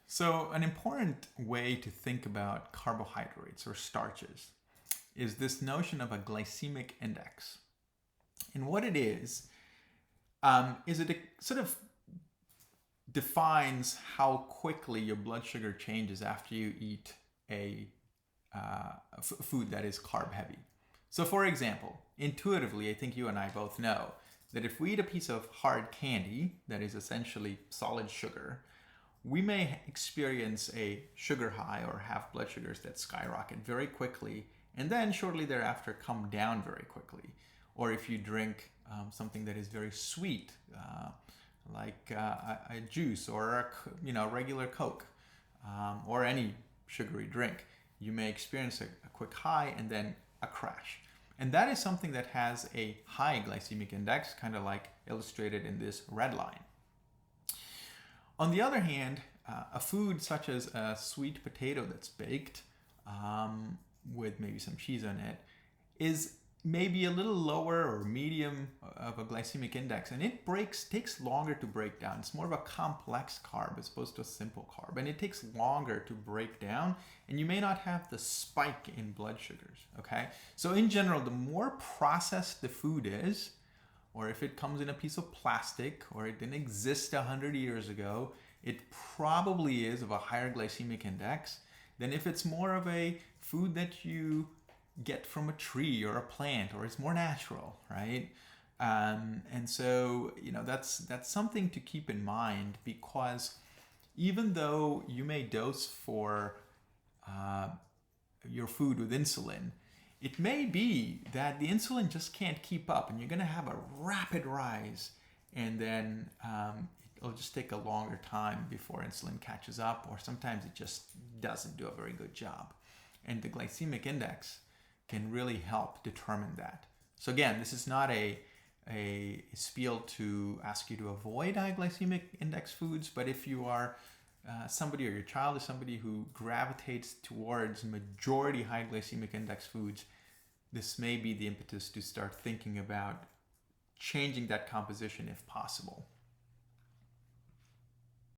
So, an important way to think about carbohydrates or starches is this notion of a glycemic index. And what it is it sort of defines how quickly your blood sugar changes after you eat a food that is carb heavy. So, for example, intuitively, I think you and I both know that if we eat a piece of hard candy that is essentially solid sugar, we may experience a sugar high or have blood sugars that skyrocket very quickly and then shortly thereafter come down very quickly. Or if you drink something that is very sweet, like a juice or a regular Coke, or any sugary drink, you may experience a quick high and then a crash. And that is something that has a high glycemic index, kind of like illustrated in this red line. On the other hand, a food such as a sweet potato that's baked with maybe some cheese on it is maybe a little lower or medium of a glycemic index, and it takes longer to break down. It's more of a complex carb as opposed to a simple carb, and it takes longer to break down, and you may not have the spike in blood sugars. Okay, so in general, the more processed the food is, or if it comes in a piece of plastic or it didn't exist 100 years ago, it probably is of a higher glycemic index than if it's more of a food that you get from a tree or a plant, or it's more natural, right? And so, that's something to keep in mind, because even though you may dose for your food with insulin, it may be that the insulin just can't keep up and you're going to have a rapid rise, and then it'll just take a longer time before insulin catches up, or sometimes it just doesn't do a very good job. And the glycemic index can really help determine that. So again, this is not a spiel to ask you to avoid high glycemic index foods, but if you are somebody, or your child is somebody who gravitates towards majority high glycemic index foods, this may be the impetus to start thinking about changing that composition if possible.